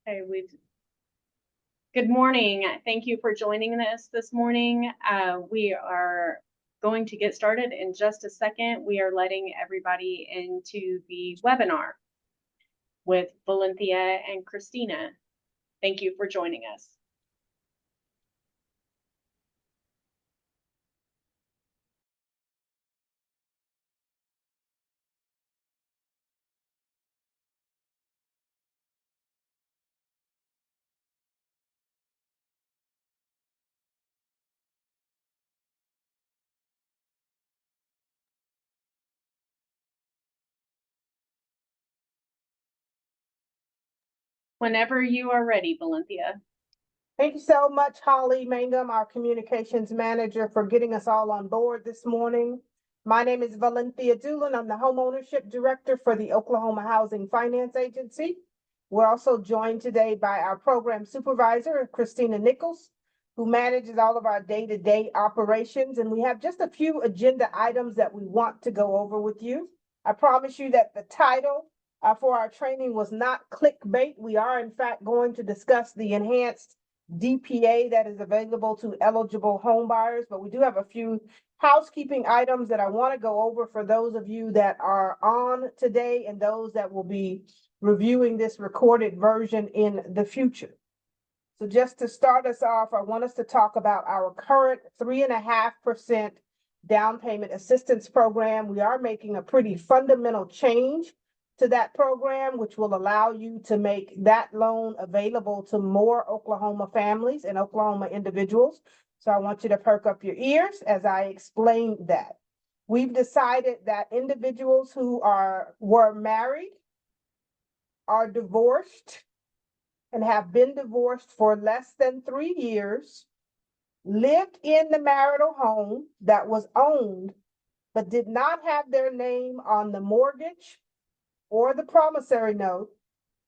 Okay, good morning. Thank you for joining us this morning. We are going to get started in just a second. We are letting everybody into the webinar with Valenthia and Christina. Thank you for joining us. Whenever you are ready, Valenthia. Thank you so much, Holly Mangum, our communications manager, for getting us all on board this morning. My name is Valenthia Doolin. I'm the homeownership director for the Oklahoma Housing Finance Agency. We're also joined today by our program supervisor, Christina Nichols, who manages all of our day-to-day operations. And we have just a few agenda items that we want to go over with you. I promise you that the title for our training was not clickbait. We are, in fact, going to discuss the enhanced DPA that is available to eligible home buyers, but we do have a few housekeeping items that I want to go over for those of you that are on today and those that will be reviewing this recorded version in the future. So just to start us off, I want us to talk about our current 3.5% down payment assistance program. We are making a pretty fundamental change to that program, which will allow you to make that loan available to more Oklahoma families and Oklahoma individuals. So I want you to perk up your ears as I explain that. We've decided that individuals who were married, are divorced, and have been divorced for less than 3 years, lived in the marital home that was owned, but did not have their name on the mortgage or the promissory note,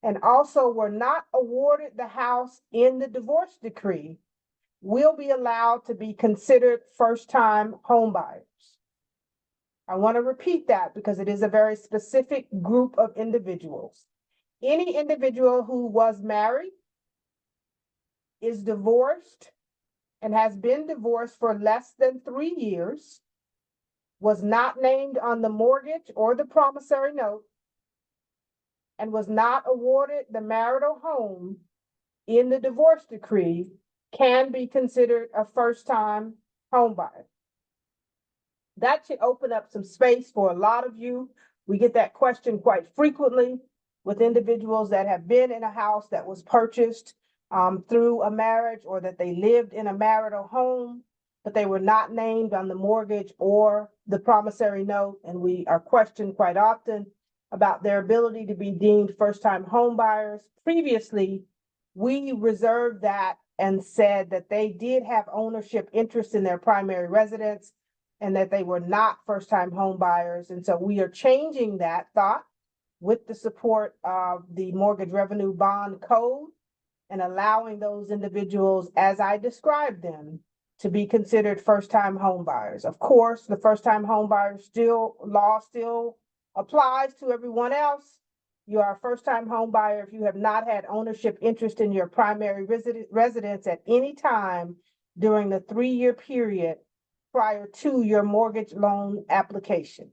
and also were not awarded the house in the divorce decree, will be allowed to be considered first-time homebuyers. I want to repeat that because it is a very specific group of individuals. Any individual who was married, is divorced, and has been divorced for less than 3 years, was not named on the mortgage or the promissory note, and was not awarded the marital home in the divorce decree can be considered a first-time homebuyer. That should open up some space for a lot of you. We get that question quite frequently with individuals that have been in a house that was purchased through a marriage, or that they lived in a marital home, but they were not named on the mortgage or the promissory note. And we are questioned quite often about their ability to be deemed first-time homebuyers. Previously, we reserved that and said that they did have ownership interest in their primary residence and that they were not first-time homebuyers. And so we are changing that thought with the support of the Mortgage Revenue Bond Code and allowing those individuals, as I described them, to be considered first-time homebuyers. Of course, the first-time homebuyer law still applies to everyone else. You are a first-time homebuyer if you have not had ownership interest in your primary residence at any time during the 3-year period prior to your mortgage loan application.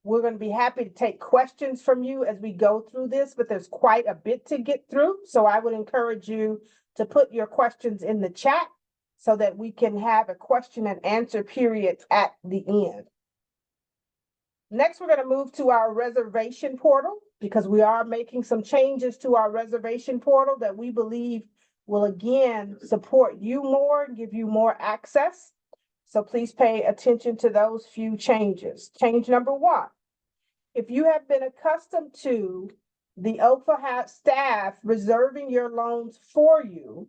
We're going to be happy to take questions from you as we go through this, but there's quite a bit to get through. So I would encourage you to put your questions in the chat so that we can have a question and answer period at the end. Next, we're going to move to our reservation portal because we are making some changes to our reservation portal that we believe will again support you more, give you more access. So please pay attention to those few changes. Change number 1. If you have been accustomed to the OFA staff reserving your loans for you,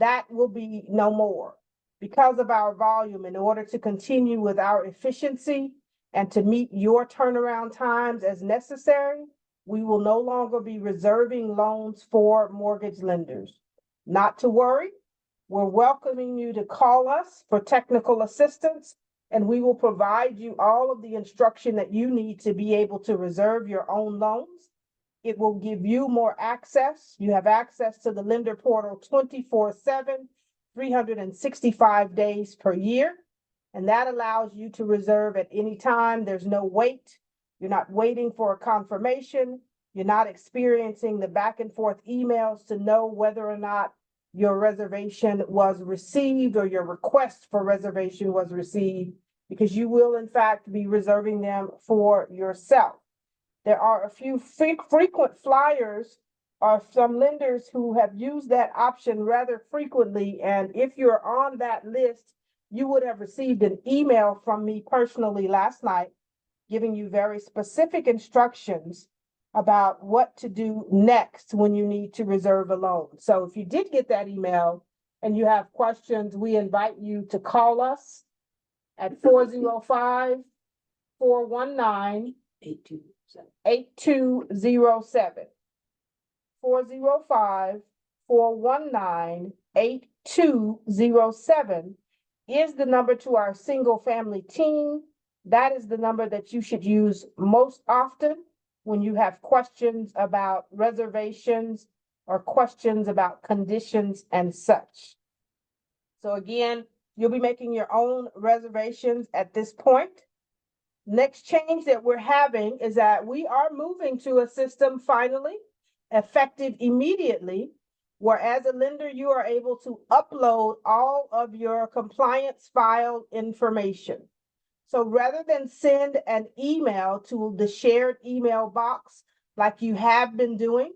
that will be no more. Because of our volume, in order to continue with our efficiency and to meet your turnaround times as necessary, we will no longer be reserving loans for mortgage lenders. Not to worry, we're welcoming you to call us for technical assistance, and we will provide you all of the instruction that you need to be able to reserve your own loans. It will give you more access. You have access to the lender portal 24/7, 365 days per year. And that allows you to reserve at any time. There's no wait. You're not waiting for a confirmation. You're not experiencing the back and forth emails to know whether or not your reservation was received or your request for reservation was received, because you will in fact be reserving them for yourself. There are a few frequent flyers or some lenders who have used that option rather frequently. And if you're on that list, you would have received an email from me personally last night giving you very specific instructions about what to do next when you need to reserve a loan. So if you did get that email and you have questions, we invite you to call us at 405-419-8207. 405-419-8207 is the number to our single family team. That is the number that you should use most often when you have questions about reservations or questions about conditions and such. So again, you'll be making your own reservations at this point. Next change that we're having is that we are moving to a system finally, effective immediately, where as a lender, you are able to upload all of your compliance file information. So rather than send an email to the shared email box like you have been doing,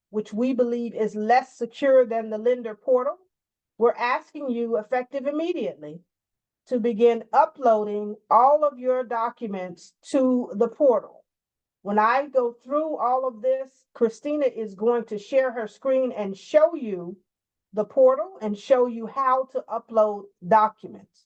which we believe is less secure than the lender portal, we're asking you effective immediately to begin uploading all of your documents to the portal. When I go through all of this, Christina is going to share her screen and show you the portal and show you how to upload documents.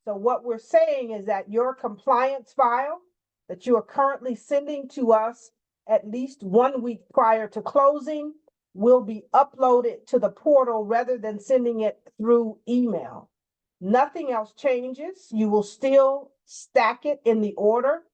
So what we're saying is that your compliance file that you are currently sending to us at least 1 week prior to closing will be uploaded to the portal rather than sending it through email. Nothing else changes. You will still stack it in the order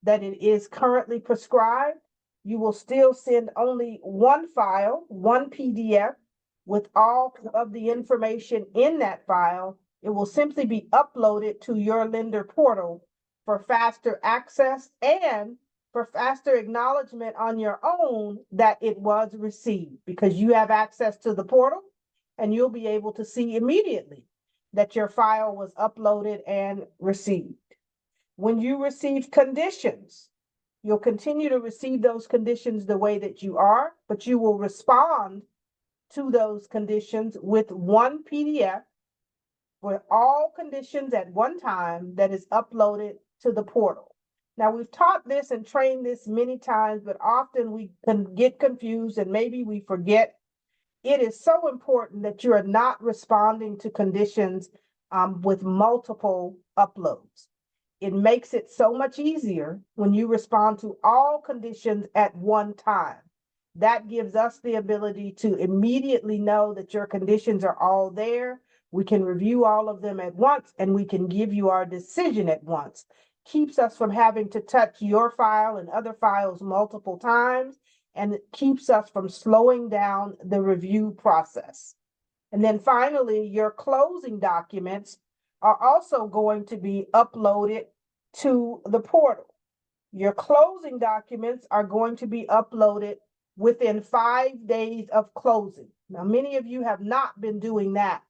that it is currently prescribed. You will still send only one file, one PDF with all of the information in that file. It will simply be uploaded to your lender portal for faster access and for faster acknowledgement on your own that it was received, because you have access to the portal and you'll be able to see immediately that your file was uploaded and received. When you receive conditions, you'll continue to receive those conditions the way that you are, but you will respond to those conditions with one PDF for all conditions at one time that is uploaded to the portal. Now, we've taught this and trained this many times, but often we can get confused and maybe we forget. It is so important that you are not responding to conditions with multiple uploads. It makes it so much easier when you respond to all conditions at one time. That gives us the ability to immediately know that your conditions are all there. We can review all of them at once and we can give you our decision at once. Keeps us from having to touch your file and other files multiple times, and it keeps us from slowing down the review process. And then finally, your closing documents are also going to be uploaded to the portal. Your closing documents are going to be uploaded within 5 days of closing. Now, many of you have not been doing that,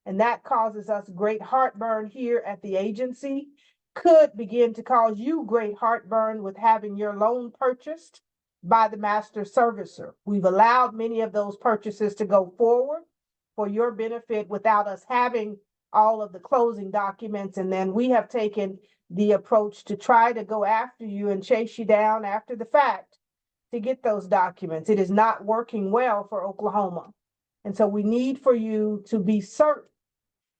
and that causes us great heartburn here at the agency. Could begin to cause you great heartburn with having your loan purchased by the master servicer. We've allowed many of those purchases to go forward for your benefit without us having all of the closing documents. And then we have taken the approach to try to go after you and chase you down after the fact to get those documents. It is not working well for Oklahoma. And so we need for you to be certain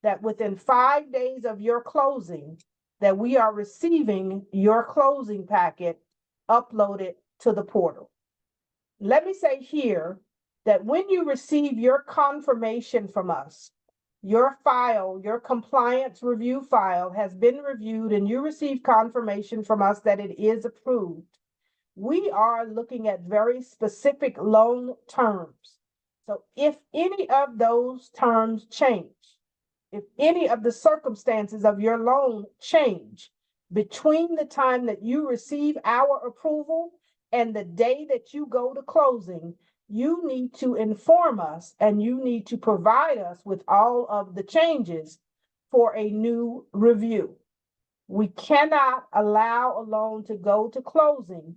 that within 5 days of your closing, that we are receiving your closing packet uploaded to the portal. Let me say here that when you receive your confirmation from us, your file, your compliance review file has been reviewed and you receive confirmation from us that it is approved. we are looking at very specific loan terms. So if any of those terms change, if any of the circumstances of your loan change between the time that you receive our approval and the day that you go to closing, you need to inform us and you need to provide us with all of the changes for a new review. We cannot allow a loan to go to closing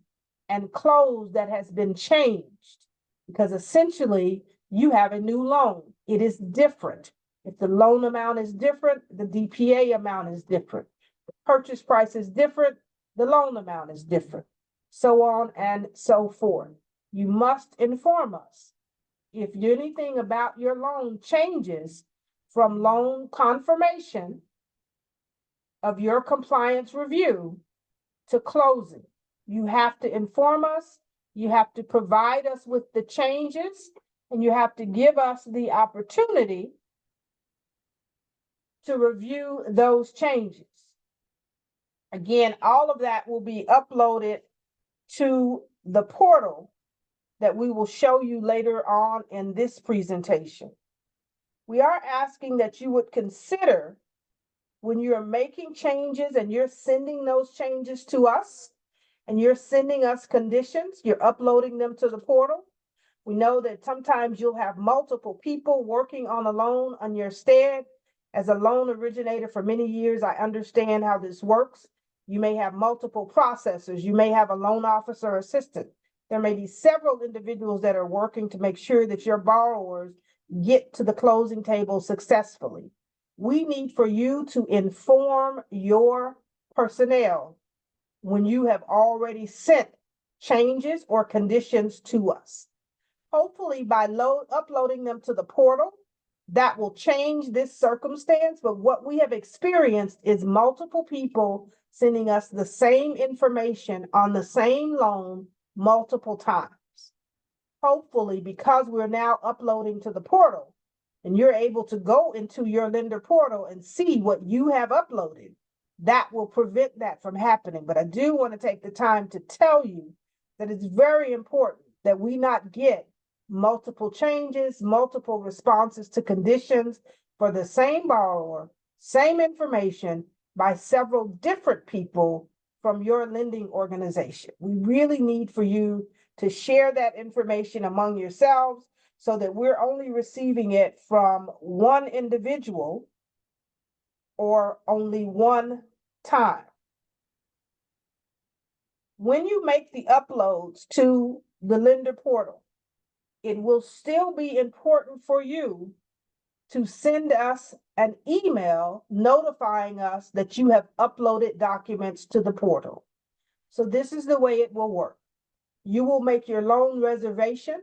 and close that has been changed, because essentially you have a new loan. It is different. If the loan amount is different, the DPA amount is different. The purchase price is different, the loan amount is different, so on and so forth. You must inform us if anything about your loan changes from loan confirmation of your compliance review to closing. You have to inform us, you have to provide us with the changes, and you have to give us the opportunity to review those changes. Again, all of that will be uploaded to the portal that we will show you later on in this presentation. We are asking that you would consider, when you're making changes and you're sending those changes to us and you're sending us conditions, you're uploading them to the portal. We know that sometimes you'll have multiple people working on a loan on your stead. As a loan originator for many years, I understand how this works. You may have multiple processors. You may have a loan officer assistant. There may be several individuals that are working to make sure that your borrowers get to the closing table successfully. We need for you to inform your personnel when you have already sent changes or conditions to us. Hopefully by uploading them to the portal, that will change this circumstance. But what we have experienced is multiple people sending us the same information on the same loan multiple times. Hopefully, because we're now uploading to the portal, and you're able to go into your lender portal and see what you have uploaded, that will prevent that from happening. But I do want to take the time to tell you that it's very important that we not get multiple changes, multiple responses to conditions for the same borrower, same information by several different people from your lending organization. We really need for you to share that information among yourselves so that we're only receiving it from one individual or only one time. When you make the uploads to the lender portal, it will still be important for you to send us an email notifying us that you have uploaded documents to the portal. So this is the way it will work. You will make your loan reservation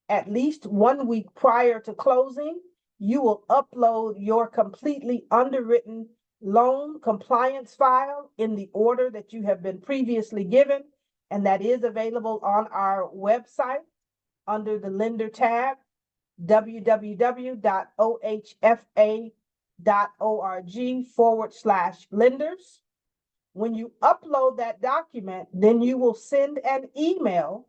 at least 1 week prior to closing. You will upload your completely underwritten loan compliance file in the order that you have been previously given, and that is available on our website under the lender tab, www.ohfa.org/lenders. When you upload that document, then you will send an email.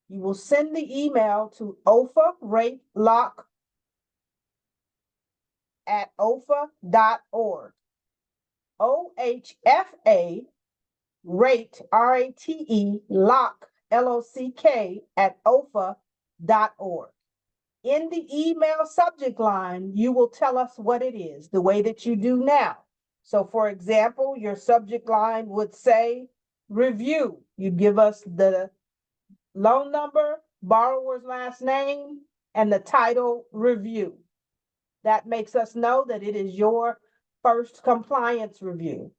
You will send the email to ohfaRateLock@ohfa.org. OHFA rate, RATE, lock, LOCK at ohfa.org. In the email subject line, you will tell us what it is, the way that you do now. So for example, your subject line would say review. You give us the loan number, borrower's last name, and the title review. That makes us know that it is your first compliance review.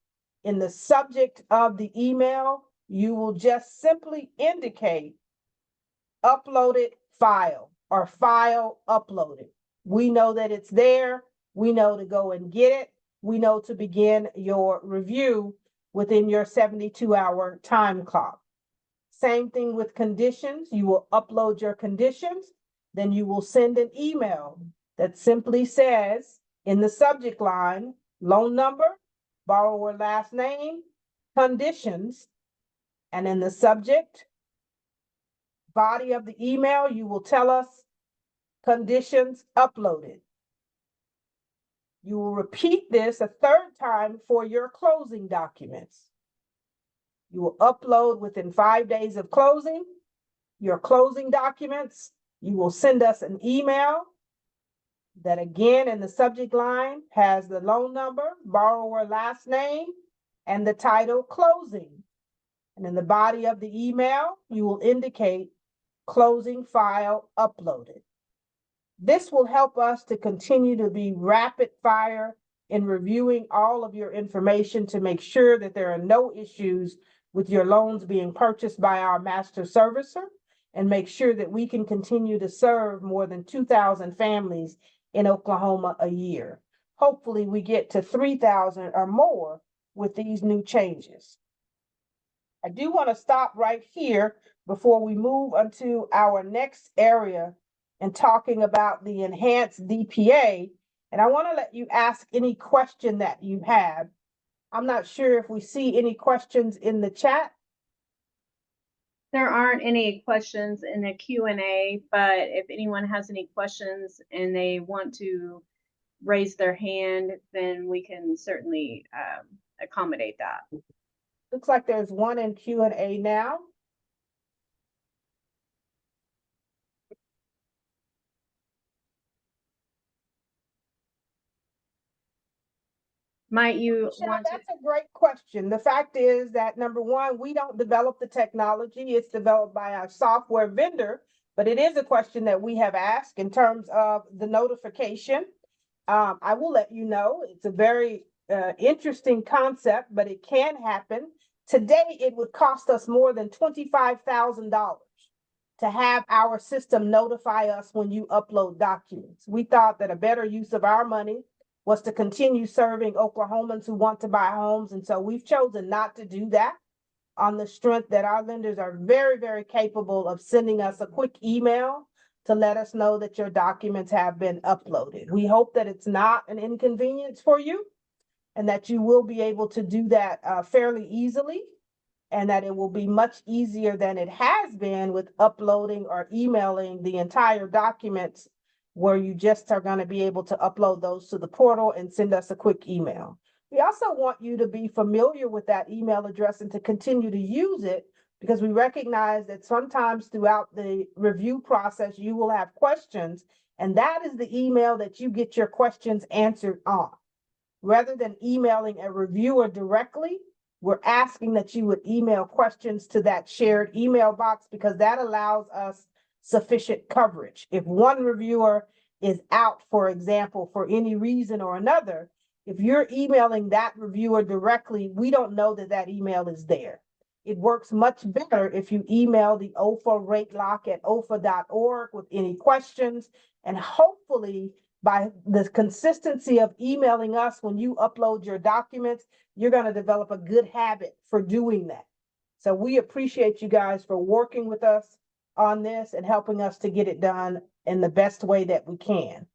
In the subject of the email, you will just simply indicate uploaded file or file uploaded. We know that it's there. We know to go and get it. We know to begin your review within your 72-hour time clock. Same thing with conditions. You will upload your conditions. Then you will send an email that simply says in the subject line, loan number, borrower last name, conditions, And in the subject body of the email, you will tell us conditions uploaded. You will repeat this a third time for your closing documents. You will upload within 5 days of closing your closing documents. You will send us an email that, again, in the subject line has the loan number, borrower last name, and the title closing. And in the body of the email, you will indicate closing file uploaded. This will help us to continue to be rapid fire in reviewing all of your information to make sure that there are no issues with your loans being purchased by our master servicer, and make sure that we can continue to serve more than 2,000 families in Oklahoma a year. Hopefully we get to 3,000 or more with these new changes. I do want to stop right here before we move onto our next area and talking about the enhanced DPA. And I want to let you ask any question that you have. I'm not sure if we see any questions in the chat. There aren't any questions in the Q&A, but if anyone has any questions and they want to raise their hand, then we can certainly accommodate that. Looks like there's one in Q&A now. Might you Michelle, want to? that's a great question. The fact is that, number one, we don't develop the technology. It's developed by our software vendor, but it is a question that we have asked in terms of the notification. I will let you know, it's a very interesting concept, but it can happen. Today, it would cost us more than $25,000 to have our system notify us when you upload documents. We thought that a better use of our money was to continue serving Oklahomans who want to buy homes. And so we've chosen not to do that, on the strength that our lenders are very, very capable of sending us a quick email to let us know that your documents have been uploaded. We hope that it's not an inconvenience for you and that you will be able to do that fairly easily, and that it will be much easier than it has been with uploading or emailing the entire documents, where you just are going to be able to upload those to the portal and send us a quick email. We also want you to be familiar with that email address and to continue to use it, because we recognize that sometimes throughout the review process, you will have questions, and that is the email that you get your questions answered on. Rather than emailing a reviewer directly, we're asking that you would email questions to that shared email box, because that allows us sufficient coverage. If one reviewer is out, for example, for any reason or another, if you're emailing that reviewer directly, we don't know that that email is there. It works much better if you email the OFA rate lock at ofa.org with any questions, and hopefully by the consistency of emailing us when you upload your documents, you're going to develop a good habit for doing that. So we appreciate you guys for working with us on this and helping us to get it done in the best way that we can.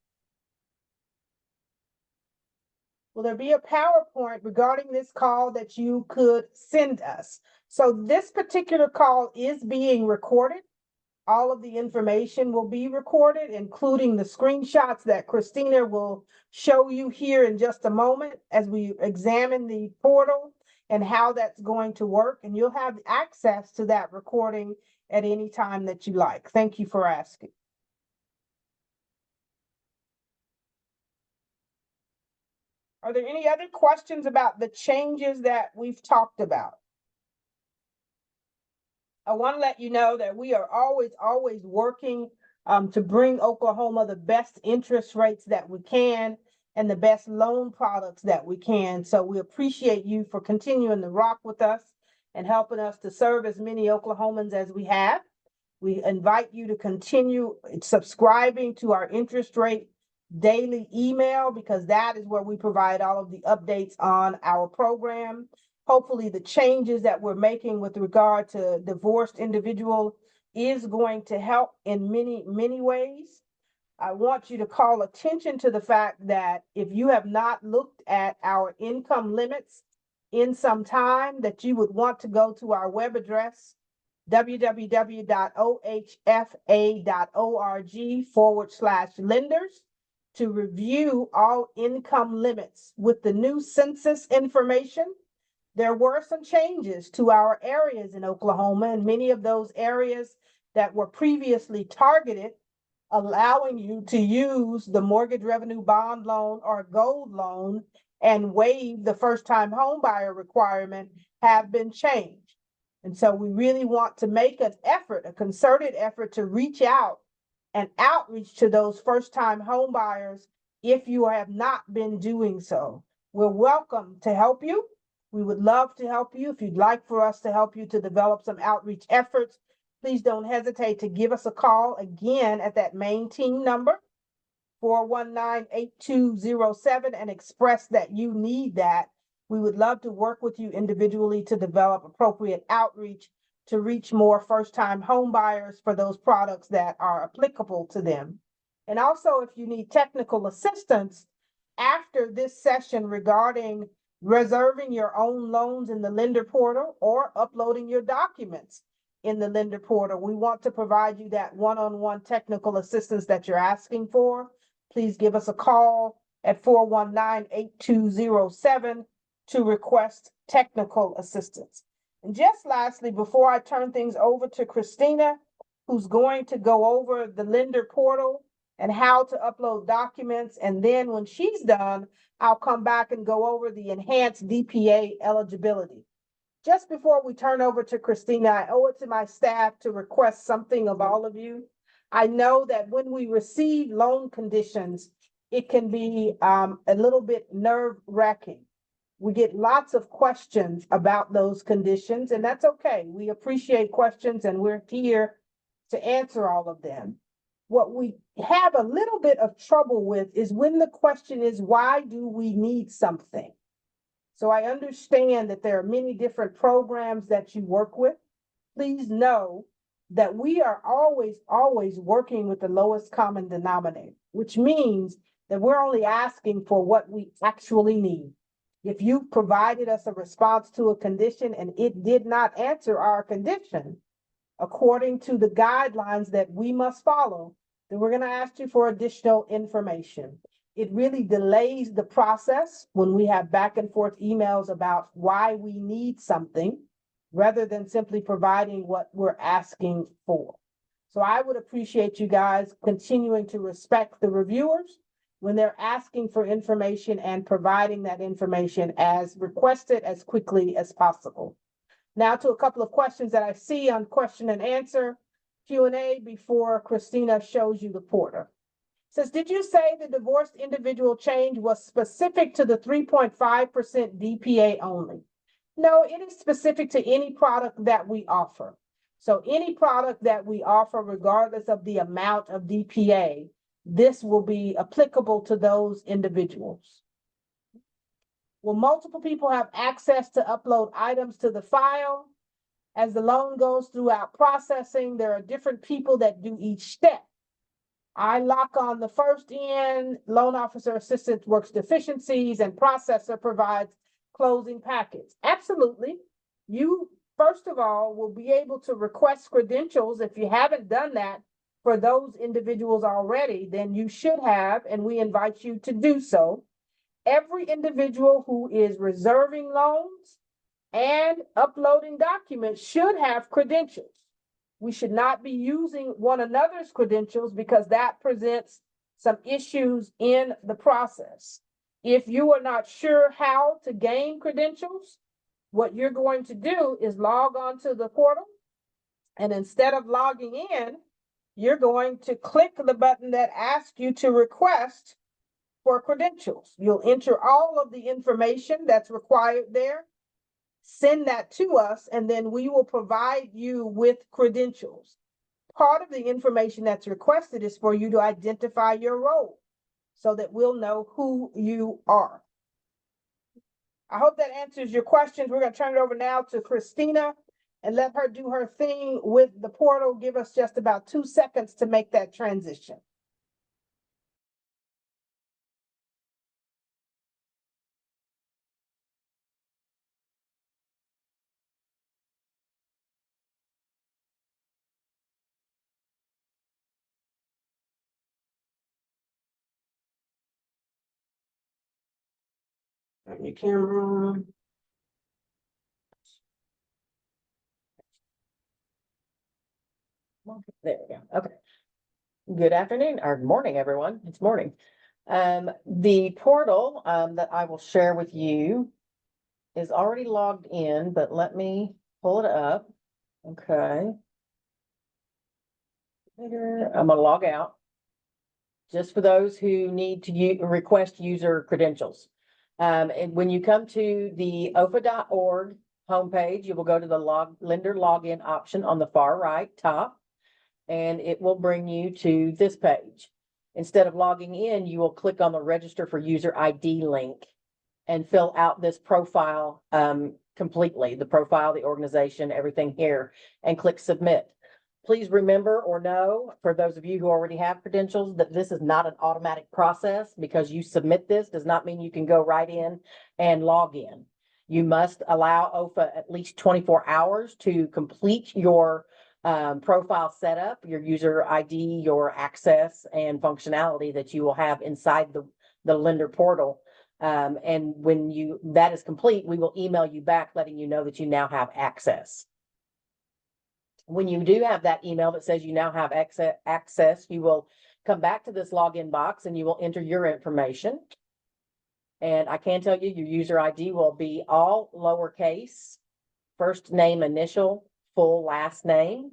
Will there be a PowerPoint regarding this call that you could send us? So this particular call is being recorded. All of the information will be recorded, including the screenshots that Christina will show you here in just a moment as we examine the portal and how that's going to work. And you'll have access to that recording at any time that you like. Thank you for asking. Are there any other questions about the changes that we've talked about? I want to let you know that we are always working to bring Oklahoma the best interest rates that we can and the best loan products that we can. So we appreciate you for continuing to rock with us and helping us to serve as many Oklahomans as we have. We invite you to continue subscribing to our interest rate daily email, because that is where we provide all of the updates on our program. Hopefully the changes that we're making with regard to divorced individual is going to help in many, many ways. I want you to call attention to the fact that if you have not looked at our income limits in some time, that you would want to go to our web address, www.ohfa.org/lenders, to review all income limits. With the new census information, there were some changes to our areas in Oklahoma, and many of those areas that were previously targeted, allowing you to use the mortgage revenue bond loan or gold loan and waive the first-time home buyer requirement, have been changed. And so we really want to make an effort, a concerted effort, to reach out and outreach to those first-time home buyers if you have not been doing so. We're welcome to help you. We would love to help you. If you'd like for us to help you to develop some outreach efforts, please don't hesitate to give us a call again at that main team number, 419-8207, and express that you need that. We would love to work with you individually to develop appropriate outreach to reach more first-time home buyers for those products that are applicable to them. And also, if you need technical assistance after this session regarding reserving your own loans in the lender portal or uploading your documents in the lender portal, we want to provide you that one-on-one technical assistance that you're asking for. Please give us a call at 419-8207 to request technical assistance. And just lastly, before I turn things over to Christina, who's going to go over the lender portal and how to upload documents, and then when she's done, I'll come back and go over the enhanced DPA eligibility. Just before we turn over to Christina, I owe it to my staff to request something of all of you. I know that when we receive loan conditions, it can be a little bit nerve-wracking. We get lots of questions about those conditions, and that's okay. We appreciate questions, and we're here to answer all of them. What we have a little bit of trouble with is when the question is, why do we need something? So I understand that there are many different programs that you work with. Please know that we are always working with the lowest common denominator, which means that we're only asking for what we actually need. If you provided us a response to a condition and it did not answer our condition according to the guidelines that we must follow, then we're going to ask you for additional information. It really delays the process when we have back and forth emails about why we need something, rather than simply providing what we're asking for. So I would appreciate you guys continuing to respect the reviewers when they're asking for information and providing that information as requested as quickly as possible. Now to a couple of questions that I see on question and answer Q&A before Christina shows you the portal. It says, did you say the divorced individual change was specific to the 3.5% DPA only? No, it is specific to any product that we offer. So any product that we offer, regardless of the amount of DPA, this will be applicable to those individuals. Will multiple people have access to upload items to the file? As the loan goes throughout processing, there are different people that do each step. I lock on the first end, loan officer assistant works deficiencies, and processor provides closing packets. Absolutely. You, first of all, will be able to request credentials. If you haven't done that for those individuals already, then you should have, and we invite you to do so. Every individual who is reserving loans and uploading documents should have credentials. We should not be using one another's credentials because that presents some issues in the process. If you are not sure how to gain credentials, what you're going to do is log on to the portal, and instead of logging in, you're going to click the button that asks you to request for credentials. You'll enter all of the information that's required there, send that to us, and then we will provide you with credentials. Part of the information that's requested is for you to identify your role so that we'll know who you are. I hope that answers your questions. We're going to turn it over now to Christina and let her do her thing with the portal. Give us just about 2 seconds to make that transition. Turn your camera on. There we go. Okay. Good afternoon or morning, everyone. It's morning. The portal, that I will share with you is already logged in, but let me pull it up. Okay. I'm gonna log out. Just for those who need to request user credentials. And when you come to the OFA.org homepage, you will go to the lender login option on the far right top. And it will bring you to this page. Instead of logging in, you will click on the register for user ID link and fill out this profile completely, the profile, the organization, everything here, and click submit. Please remember or know, for those of you who already have credentials, that this is not an automatic process. Because you submit this does not mean you can go right in and log in. You must allow OFA at least 24 hours to complete your profile setup, your user ID, your access and functionality that you will have inside the lender portal. And when that is complete, we will email you back letting you know that you now have access. When you do have that email that says you now have access, you will come back to this login box and you will enter your information. And I can tell you your user ID will be all lowercase, first name, initial, full last name.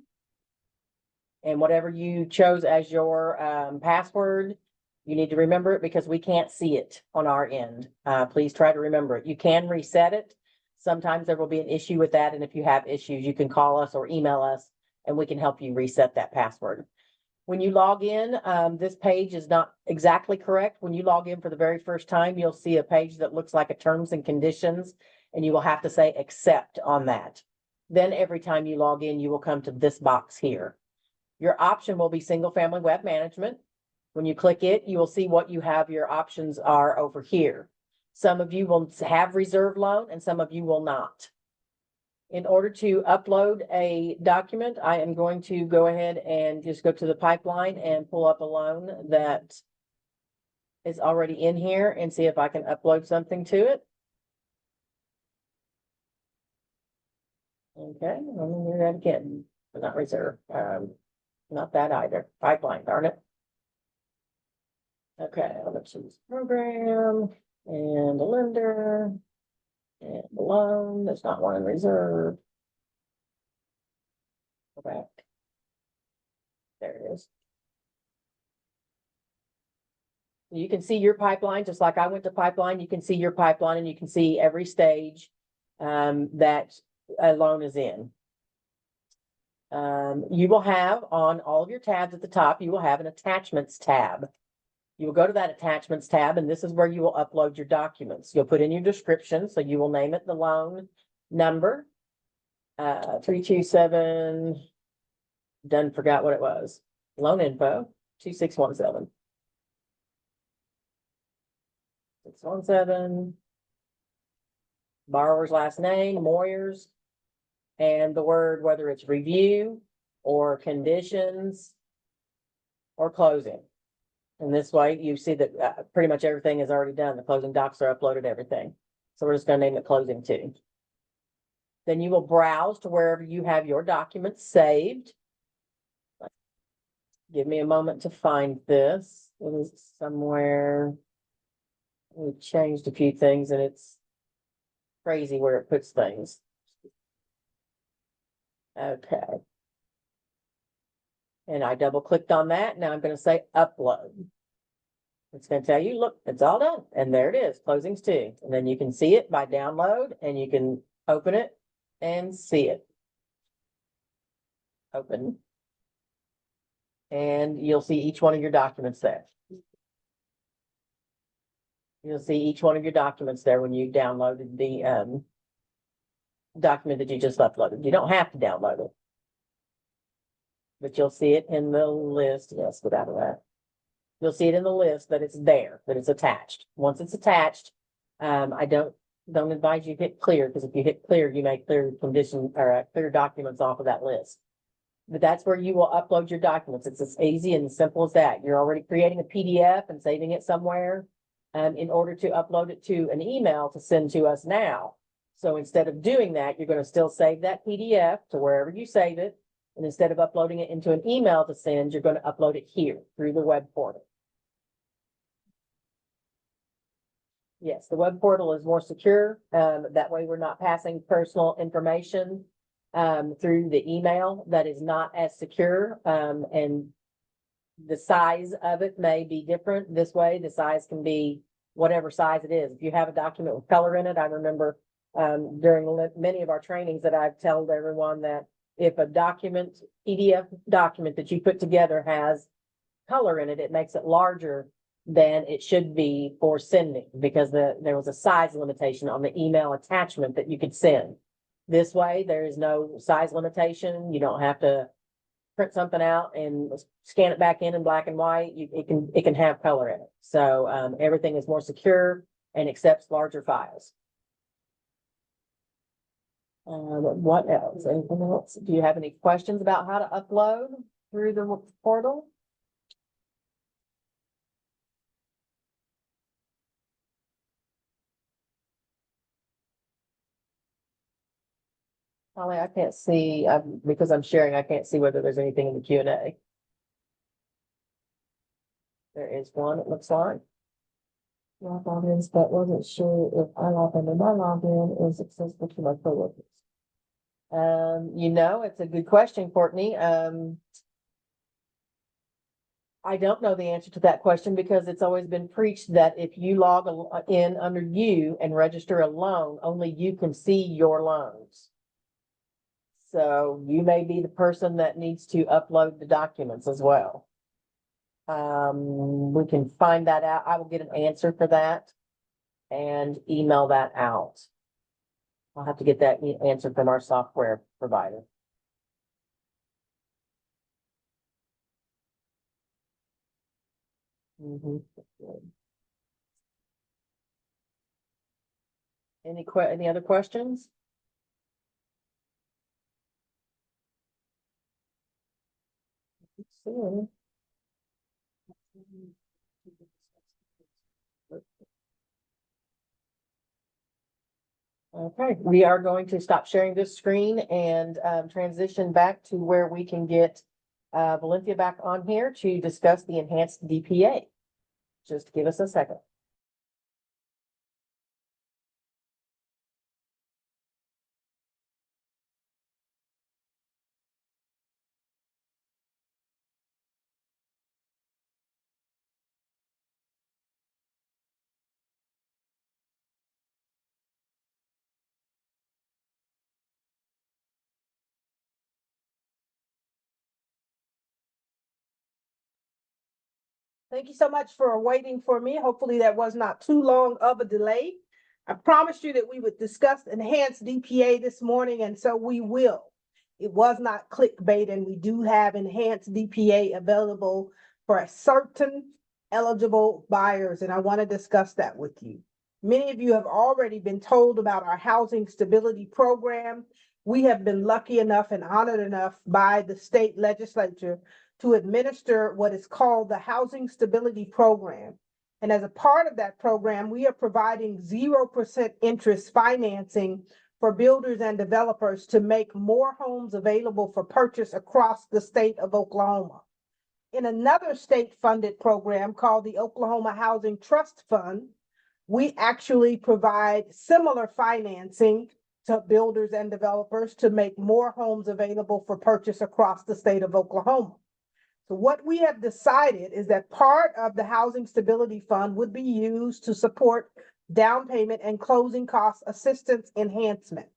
And whatever you chose as your password, you need to remember it because we can't see it on our end. Please try to remember it. You can reset it. Sometimes there will be an issue with that. And if you have issues, you can call us or email us and we can help you reset that password. When you log in, this page is not exactly correct. When you log in for the very first time, you'll see a page that looks like a terms and conditions, and you will have to say accept on that. Then every time you log in, you will come to this box here. Your option will be single family web management. When you click it, you will see what you have. Your options are over here. Some of you will have reserve loan and some of you will not. In order to upload a document, I am going to go ahead and just go to the pipeline and pull up a loan that is already in here and see if I can upload something to it. Okay, let me hear that again, but not reserve. Not that either. Pipeline, darn it. Okay, let's choose program and the lender and the loan. There's not one in reserve. Go back. There it is. You can see your pipeline, just like I went to pipeline. You can see your pipeline and you can see every stage that a loan is in. You will have on all of your tabs at the top, you will have an attachments tab. You will go to that attachments tab and this is where you will upload your documents. You'll put in your description. So you will name it the loan number, 327, done forgot what it was. Loan info, 2617. 617. Borrower's last name, Moyers, and the word, whether it's review or conditions or closing. And this way you see that pretty much everything is already done. The closing docs are uploaded, everything. So we're just going to name it closing 2. Then you will browse to wherever you have your documents saved. Give me a moment to find this. It is somewhere. We changed a few things and it's crazy where it puts things. Okay. And I double clicked on that. Now I'm going to say upload. It's going to tell you, look, it's all done. And there it is, closings 2. And then you can see it by download and you can open it and see it. Open. And you'll see each one of your documents there. You'll see each one of your documents there when you downloaded the document that you just uploaded. You don't have to download it. But you'll see it in the list. Yes, get out of that. You'll see it in the list that it's there, that it's attached. Once it's attached, I don't advise you hit clear, because if you hit clear, you may clear condition or clear documents off of that list. But that's where you will upload your documents. It's as easy and simple as that. You're already creating a PDF and saving it somewhere. in order to upload it to an email to send to us now. So instead of doing that, you're going to still save that PDF to wherever you save it. And instead of uploading it into an email to send, you're going to upload it here through the web portal. Yes, the web portal is more secure. That way we're not passing personal information through the email that is not as secure. And the size of it may be different. This way, the size can be whatever size it is. If you have a document with color in it, I remember during many of our trainings that I've told everyone that if a document, PDF document that you put together has color in it, it makes it larger than it should be for sending, because there was a size limitation on the email attachment that you could send. This way, there is no size limitation. You don't have to print something out and scan it back in black and white. It can have color in it. So everything is more secure and accepts larger files. What else? Anything else? Do you have any questions about how to upload through the portal? Holly, I can't see, because I'm sharing, I can't see whether there's anything in the Q&A. There is one, it looks like. Logins, but wasn't sure if I log in. My login is accessible to my coworkers. It's a good question, Courtney. I don't know the answer to that question because it's always been preached that if you log in under you and register a loan, only you can see your loans. So you may be the person that needs to upload the documents as well. We can find that out. I will get an answer for that and email that out. I'll have to get that answer from our software provider. Any other questions? Okay, we are going to stop sharing this screen and transition back to where we can get Valenthia back on here to discuss the enhanced DPA. Just give us a second. Thank you so much for waiting for me. Hopefully that was not too long of a delay. I promised you that we would discuss enhanced DPA this morning, and so we will. It was not clickbait, and we do have enhanced DPA available for certain eligible buyers, and I want to discuss that with you. Many of you have already been told about our housing stability program. We have been lucky enough and honored enough by the state legislature to administer what is called the Housing Stability Program. And as a part of that program, we are providing 0% interest financing for builders and developers to make more homes available for purchase across the state of Oklahoma. In another state-funded program called the Oklahoma Housing Trust Fund, we actually provide similar financing to builders and developers to make more homes available for purchase across the state of Oklahoma. So what we have decided is that part of the Housing Stability Fund would be used to support down payment and closing cost assistance enhancement.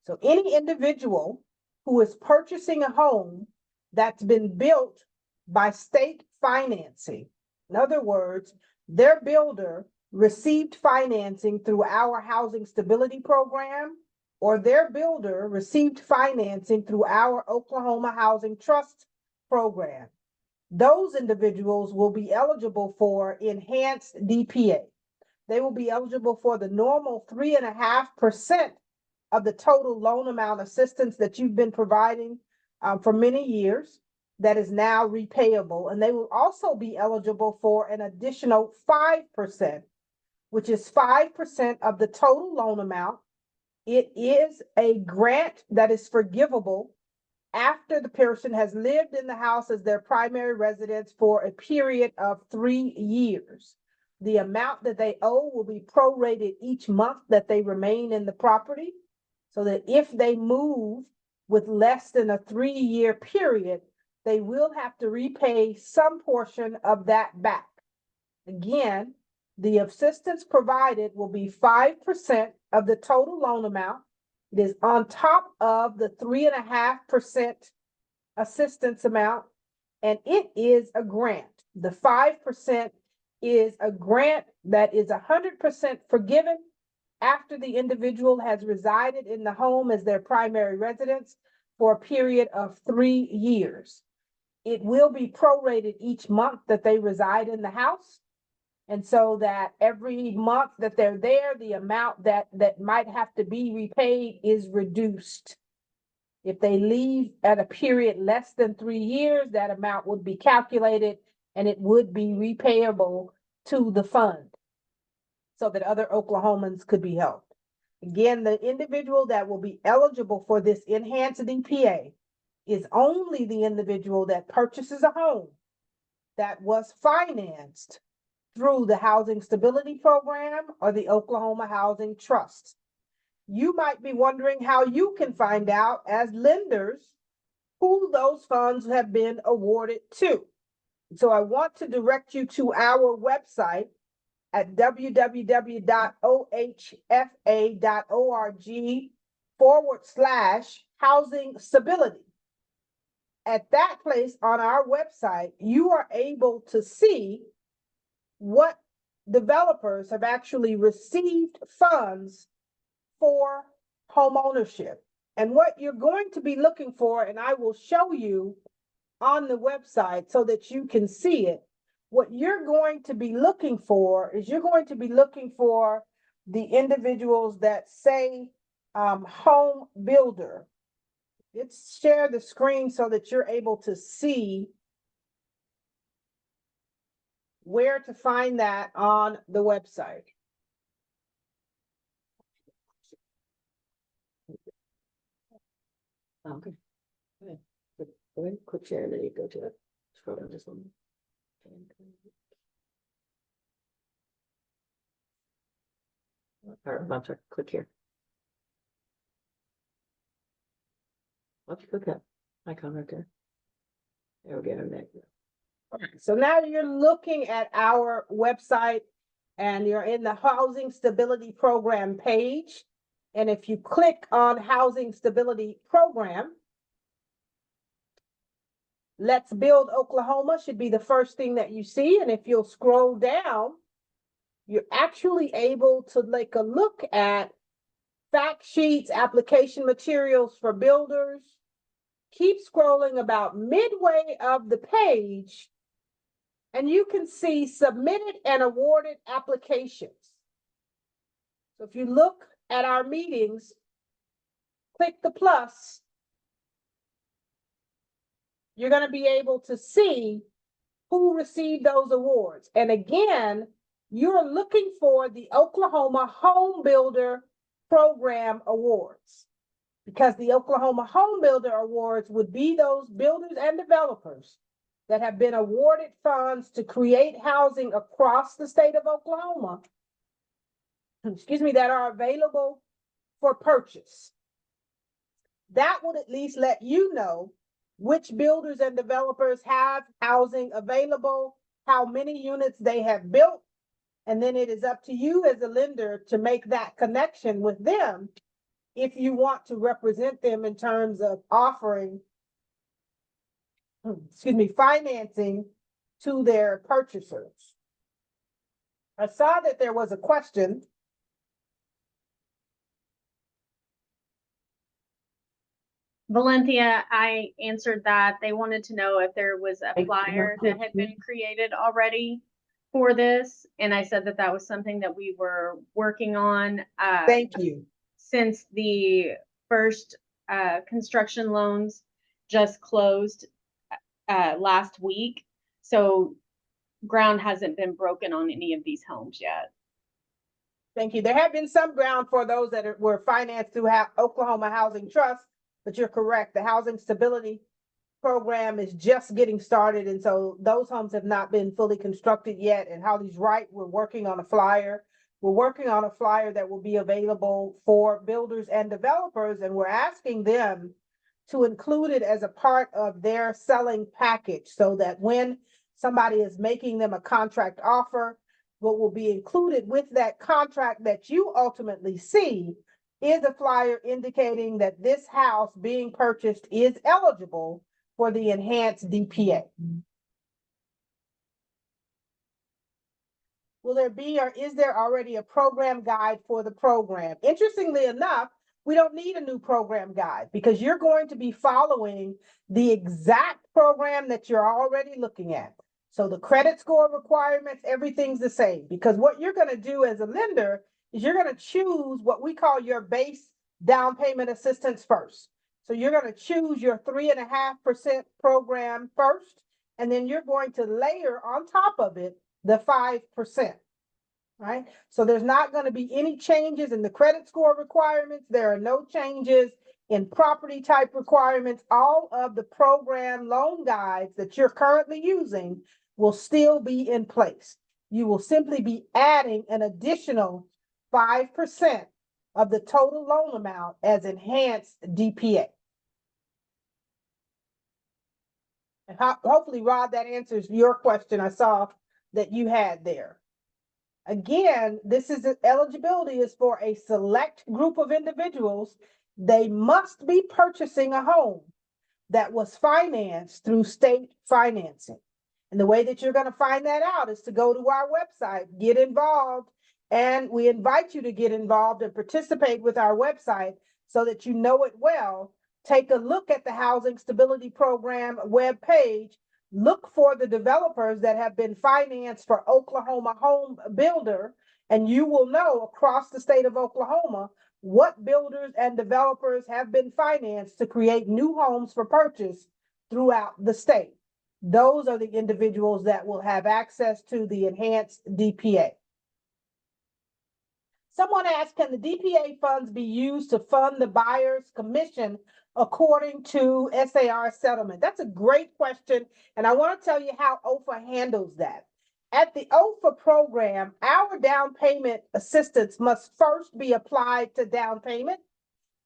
So any individual who is purchasing a home that's been built by state financing, in other words, their builder received financing through our Housing Stability Program, or their builder received financing through our Oklahoma Housing Trust Program, those individuals will be eligible for enhanced DPA. They will be eligible for the normal 3.5% of the total loan amount assistance that you've been providing for many years that is now repayable. And they will also be eligible for an additional 5% which is 5% of the total loan amount. It is a grant that is forgivable after the person has lived in the house as their primary residence for a period of 3 years. The amount that they owe will be prorated each month that they remain in the property, so that if they move with less than a 3-year period, they will have to repay some portion of that back. Again, the assistance provided will be 5% of the total loan amount. It is on top of the 3.5% assistance amount, and it is a grant. The 5% is a grant that is 100% forgiven after the individual has resided in the home as their primary residence for a period of 3 years. It will be prorated each month that they reside in the house. And so that every month that they're there, the amount that might have to be repaid is reduced. If they leave at a period less than 3 years, that amount would be calculated and it would be repayable to the fund so that other Oklahomans could be helped. Again, the individual that will be eligible for this enhanced DPA is only the individual that purchases a home that was financed through the Housing Stability Program or the Oklahoma Housing Trust. You might be wondering how you can find out as lenders who those funds have been awarded to. So I want to direct you to our website at www.ohfa.org/housing stability. At that place on our website, you are able to see what developers have actually received funds for home ownership. And what you're going to be looking for, and I will show you on the website so that you can see it. What you're going to be looking for is you're going to be looking for the individuals that say home builder. Let's share the screen so that you're able to see where to find that on the website. Okay. Go ahead, click share, then you go to it. Scroll down just one. Or, I'm sorry, click here. Why don't you click that icon right there? There we go, there. So now you're looking at our website and you're in the Housing Stability Program page. And if you click on Housing Stability Program, Let's Build Oklahoma should be the first thing that you see. And if you'll scroll down, you're actually able to take a look at fact sheets, application materials for builders. Keep scrolling about midway of the page, and you can see submitted and awarded applications. So if you look at our meetings, click the plus, you're going to be able to see who received those awards. And again, you're looking for the Oklahoma Home Builder Program Awards, because the Oklahoma Home Builder Awards would be those builders and developers that have been awarded funds to create housing across the state of Oklahoma, that are available for purchase. That would at least let you know which builders and developers have housing available, how many units they have built, and then it is up to you as a lender to make that connection with them if you want to represent them in terms of offering, financing to their purchasers. I saw that there was a question. Valenthia, I answered that. They wanted to know if there was a flyer that had been created already for this. And I said that that was something that we were working on. Thank you. Since the first construction loans just closed last week. So ground hasn't been broken on any of these homes yet. Thank you. There have been some ground for those that were financed through Oklahoma Housing Trust, but you're correct. The Housing Stability Program is just getting started, and so those homes have not been fully constructed yet. And Holly's right, we're working on a flyer. We're working on a flyer that will be available for builders and developers, and we're asking them to include it as a part of their selling package so that when somebody is making them a contract offer, what will be included with that contract that you ultimately see is a flyer indicating that this house being purchased is eligible for the enhanced DPA. Will there be, or is there already a program guide for the program? Interestingly enough, we don't need a new program guide because you're going to be following the exact program that you're already looking at. So the credit score requirements, everything's the same, because what you're going to do as a lender is you're going to choose what we call your base down payment assistance first. So you're going to choose your 3.5% program first, and then you're going to layer on top of it the 5%, right? So there's not going to be any changes in the credit score requirements. There are no changes in property type requirements. All of the program loan guides that you're currently using will still be in place. You will simply be adding an additional 5% of the total loan amount as enhanced DPA. And hopefully, Rod, that answers your question I saw that you had there. Again, this is eligibility is for a select group of individuals. They must be purchasing a home that was financed through state financing. And the way that you're going to find that out is to go to our website, get involved, and we invite you to get involved and participate with our website so that you know it well. Take a look at the Housing Stability Program webpage. Look for the developers that have been financed for Oklahoma Home Builder, and you will know across the state of Oklahoma what builders and developers have been financed to create new homes for purchase throughout the state. Those are the individuals that will have access to the enhanced DPA. Someone asked, can the DPA funds be used to fund the buyer's commission according to SAR settlement? That's a great question, and I want to tell you how OFA handles that. At the OFA program, our down payment assistance must first be applied to down payment,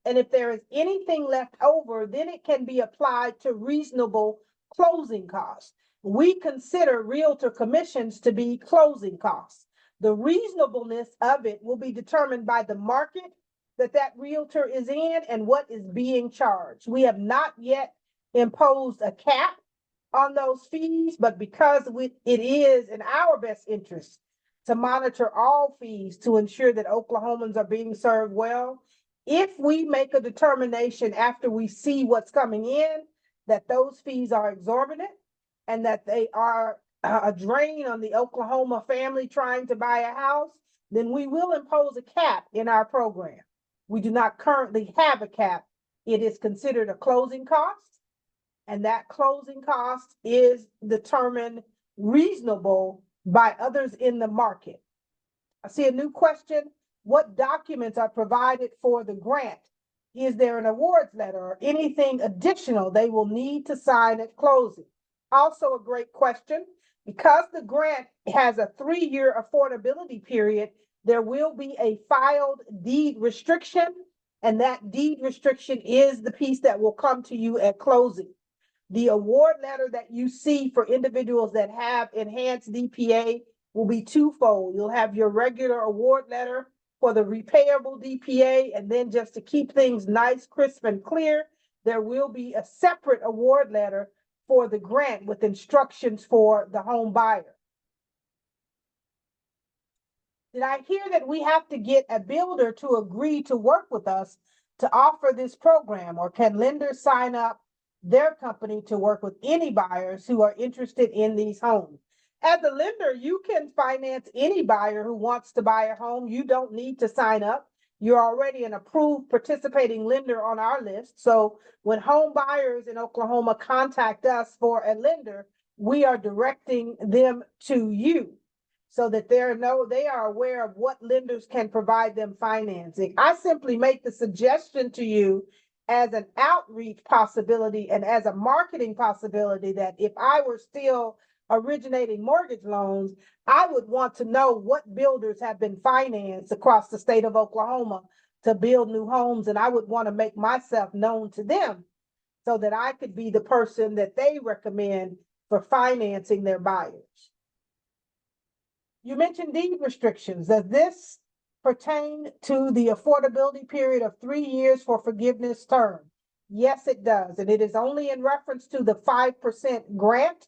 and if there is anything left over, then it can be applied to reasonable closing costs. We consider realtor commissions to be closing costs. The reasonableness of it will be determined by the market that realtor is in and what is being charged. We have not yet imposed a cap on those fees, but because it is in our best interest to monitor all fees to ensure that Oklahomans are being served well, if we make a determination after we see what's coming in that those fees are exorbitant and that they are a drain on the Oklahoma family trying to buy a house, then we will impose a cap in our program. We do not currently have a cap. It is considered a closing cost, and that closing cost is determined reasonable by others in the market. I see a new question. What documents are provided for the grant? Is there an awards letter or anything additional they will need to sign at closing? Also a great question. Because the grant has a 3-year affordability period, there will be a filed deed restriction, and that deed restriction is the piece that will come to you at closing. The award letter that you see for individuals that have enhanced DPA will be twofold. You'll have your regular award letter for the repayable DPA, and then just to keep things nice, crisp, and clear, there will be a separate award letter for the grant with instructions for the home buyer. Did I hear that we have to get a builder to agree to work with us to offer this program, or can lenders sign up their company to work with any buyers who are interested in these homes? As a lender, you can finance any buyer who wants to buy a home. You don't need to sign up. You're already an approved participating lender on our list. So when home buyers in Oklahoma contact us for a lender, we are directing them to you. so that they are aware of what lenders can provide them financing. I simply make the suggestion to you as an outreach possibility and as a marketing possibility that if I were still originating mortgage loans, I would want to know what builders have been financed across the state of Oklahoma to build new homes, and I would want to make myself known to them so that I could be the person that they recommend for financing their buyers. You mentioned deed restrictions. Does this pertain to the affordability period of 3 years for forgiveness term? Yes, it does. And it is only in reference to the 5% grant.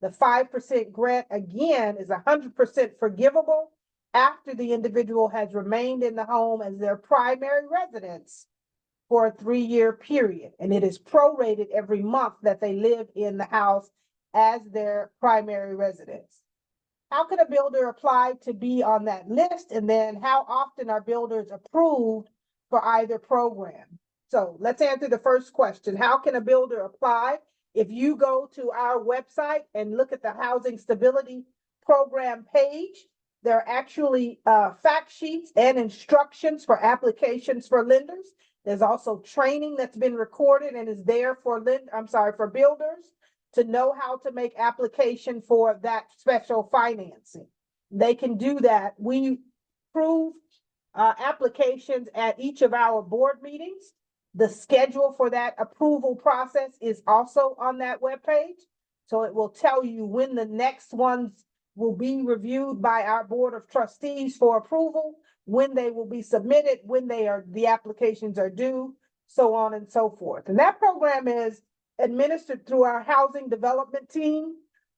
The 5% grant, again, is 100% forgivable after the individual has remained in the home as their primary residence for a 3-year period. And it is prorated every month that they live in the house as their primary residence. How can a builder apply to be on that list? And then how often are builders approved for either program? So let's answer the first question. How can a builder apply? If you go to our website and look at the Housing Stability Program page, there are actually fact sheets and instructions for applications for lenders. There's also training that's been recorded and is there for builders to know how to make application for that special financing. They can do that. We approve applications at each of our board meetings. The schedule for that approval process is also on that webpage. So it will tell you when the next ones will be reviewed by our board of trustees for approval, when they will be submitted, when the applications are due, so on and so forth. And that program is administered through our housing development team.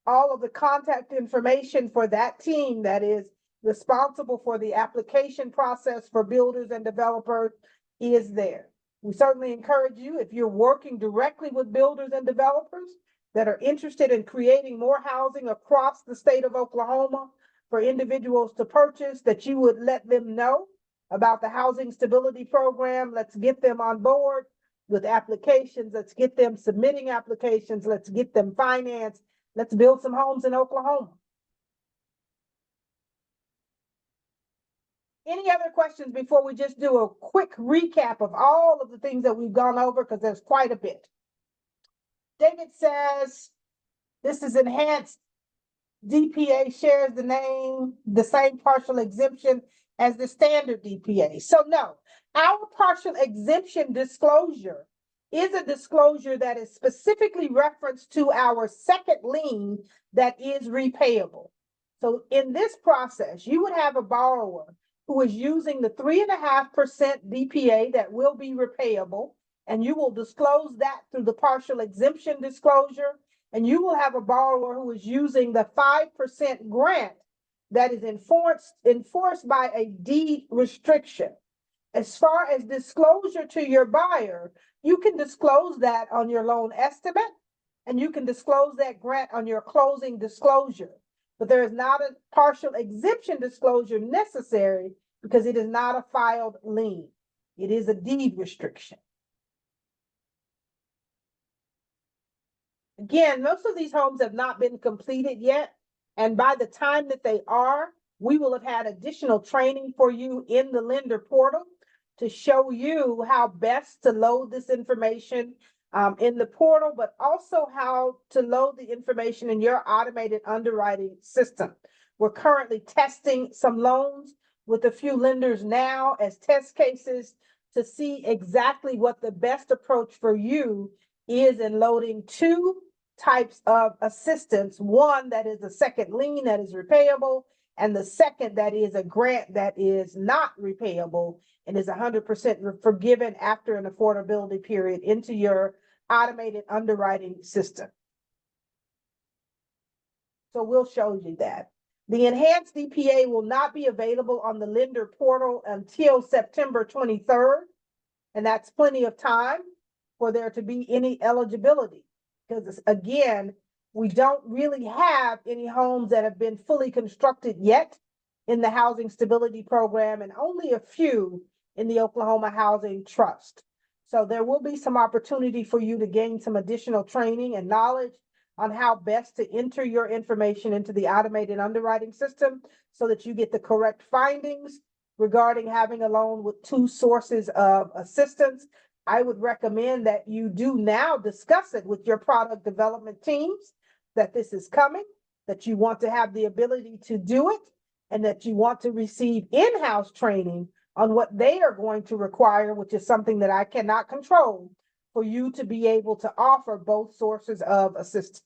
All of the contact information for that team that is responsible for the application process for builders and developers is there. We certainly encourage you, if you're working directly with builders and developers that are interested in creating more housing across the state of Oklahoma for individuals to purchase, that you would let them know about the Housing Stability Program. Let's get them on board with applications. Let's get them submitting applications. Let's get them financed. Let's build some homes in Oklahoma. Any other questions before we just do a quick recap of all of the things that we've gone over, because there's quite a bit. David says, this is enhanced DPA shares the same partial exemption as the standard DPA. So no, our partial exemption disclosure is a disclosure that is specifically referenced to our second lien that is repayable. So in this process, you would have a borrower who is using the 3.5% DPA that will be repayable, and you will disclose that through the partial exemption disclosure, and you will have a borrower who is using the 5% grant that is enforced by a deed restriction. As far as disclosure to your buyer, you can disclose that on your loan estimate, and you can disclose that grant on your closing disclosure. But there is not a partial exemption disclosure necessary because it is not a filed lien. It is a deed restriction. Again, most of these homes have not been completed yet. And by the time that they are, we will have had additional training for you in the lender portal to show you how best to load this information in the portal, but also how to load the information in your automated underwriting system. We're currently testing some loans with a few lenders now as test cases to see exactly what the best approach for you is in loading two types of assistance. One that is a second lien that is repayable, and the second that is a grant that is not repayable and is 100% forgiven after an affordability period into your automated underwriting system. So we'll show you that. The enhanced DPA will not be available on the lender portal until September 23rd. And that's plenty of time for there to be any eligibility. Because again, we don't really have any homes that have been fully constructed yet in the Housing Stability Program, and only a few in the Oklahoma Housing Trust. So there will be some opportunity for you to gain some additional training and knowledge on how best to enter your information into the automated underwriting system so that you get the correct findings regarding having a loan with two sources of assistance. I would recommend that you do now discuss it with your product development teams, that this is coming, that you want to have the ability to do it, and that you want to receive in-house training on what they are going to require, which is something that I cannot control, for you to be able to offer both sources of assistance.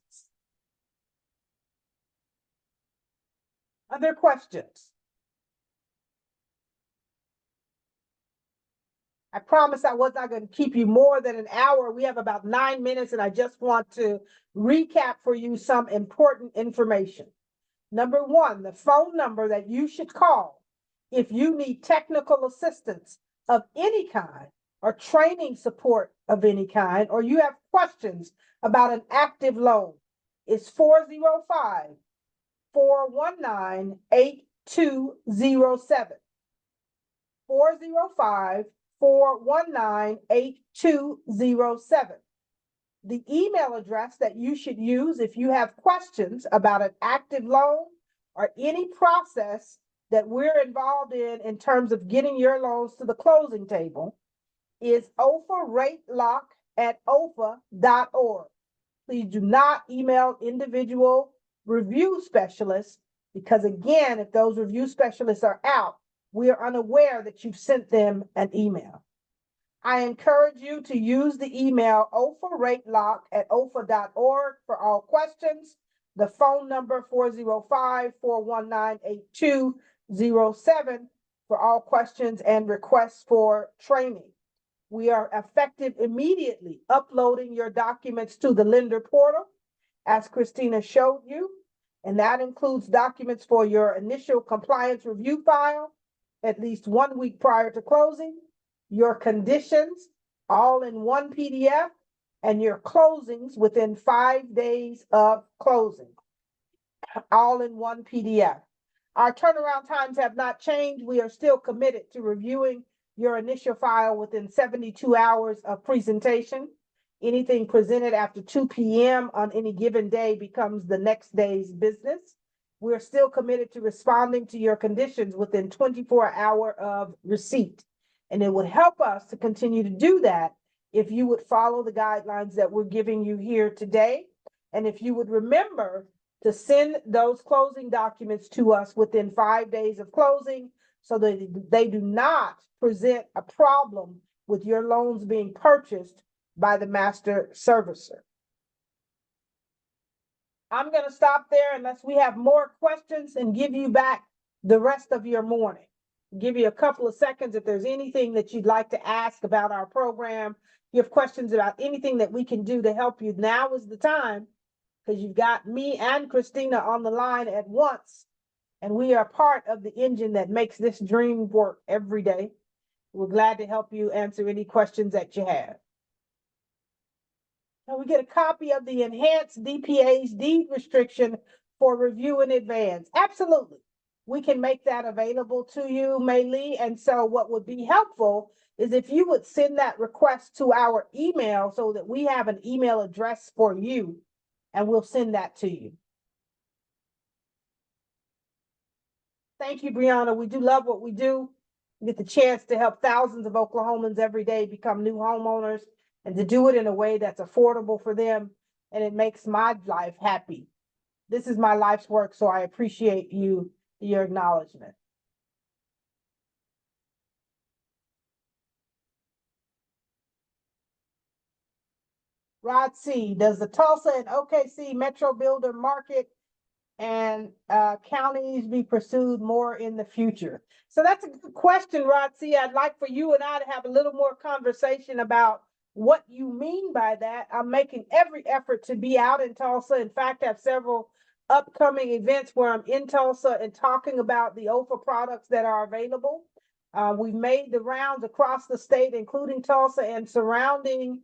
Other questions? I promise I was not going to keep you more than an hour. We have about 9 minutes, and I just want to recap for you some important information. Number one, the phone number that you should call if you need technical assistance of any kind or training support of any kind, or you have questions about an active loan, is 405-419-8207. 405-419-8207. The email address that you should use if you have questions about an active loan or any process that we're involved in terms of getting your loans to the closing table is OFA-RateLock@OFA.org. Please do not email individual review specialists because, again, if those review specialists are out, we are unaware that you've sent them an email. I encourage you to use the email OFA-RateLock@OFA.org for all questions. The phone number 405-419-8207 for all questions and requests for training. We are effective immediately uploading your documents to the lender portal, as Christina showed you, and that includes documents for your initial compliance review file, at least 1 week prior to closing, your conditions, all in one PDF, and your closings within 5 days of closing, all in one PDF. Our turnaround times have not changed. We are still committed to reviewing your initial file within 72 hours of presentation. Anything presented after 2 p.m. on any given day becomes the next day's business. We're still committed to responding to your conditions within 24 hours of receipt. And it would help us to continue to do that if you would follow the guidelines that we're giving you here today. And if you would remember to send those closing documents to us within 5 days of closing so that they do not present a problem with your loans being purchased by the master servicer. I'm going to stop there unless we have more questions and give you back the rest of your morning. Give you a couple of seconds if there's anything that you'd like to ask about our program. If you have questions about anything that we can do to help you, now is the time, because you've got me and Christina on the line at once, and we are part of the engine that makes this dream work every day. We're glad to help you answer any questions that you have. Now we get a copy of the enhanced DPA's deed restriction for review in advance. Absolutely. We can make that available to you, Maylee. And so what would be helpful is if you would send that request to our email so that we have an email address for you, and we'll send that to you. Thank you, Brianna. We do love what we do. We get the chance to help thousands of Oklahomans every day become new homeowners and to do it in a way that's affordable for them. And it makes my life happy. This is my life's work, so I appreciate you, your acknowledgement. Rod C, does the Tulsa and OKC Metro Builder market and counties be pursued more in the future? So that's a good question, Rod C. I'd like for you and I to have a little more conversation about what you mean by that. I'm making every effort to be out in Tulsa. In fact, I have several upcoming events where I'm in Tulsa and talking about the OFA products that are available. We've made the rounds across the state, including Tulsa and surrounding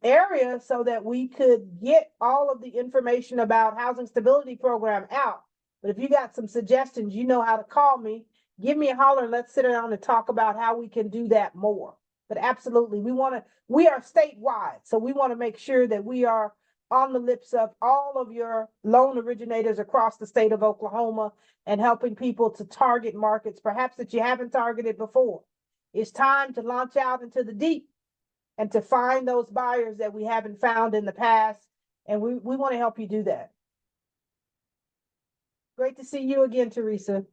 area, so that we could get all of the information about housing stability program out. But if you got some suggestions, you know how to call me. Give me a holler and let's sit down and talk about how we can do that more. But absolutely, we are statewide, so we want to make sure that we are on the lips of all of your loan originators across the state of Oklahoma and helping people to target markets perhaps that you haven't targeted before. It's time to launch out into the deep and to find those buyers that we haven't found in the past. And we want to help you do that. Great to see you again, Teresa.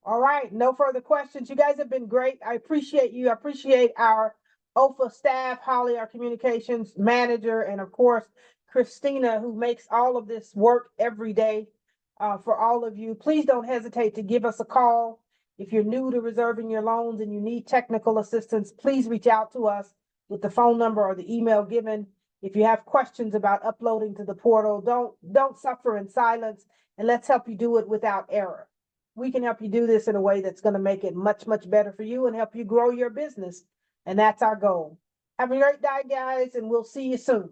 All right, no further questions. You guys have been great. I appreciate you. I appreciate our OFA staff, Holly, our communications manager, and of course, Christina, who makes all of this work every day for all of you. Please don't hesitate to give us a call. If you're new to reserving your loans and you need technical assistance, please reach out to us with the phone number or the email given. If you have questions about uploading to the portal, don't suffer in silence, and let's help you do it without error. We can help you do this in a way that's going to make it much, much better for you and help you grow your business. And that's our goal. Have a great day, guys, and we'll see you soon.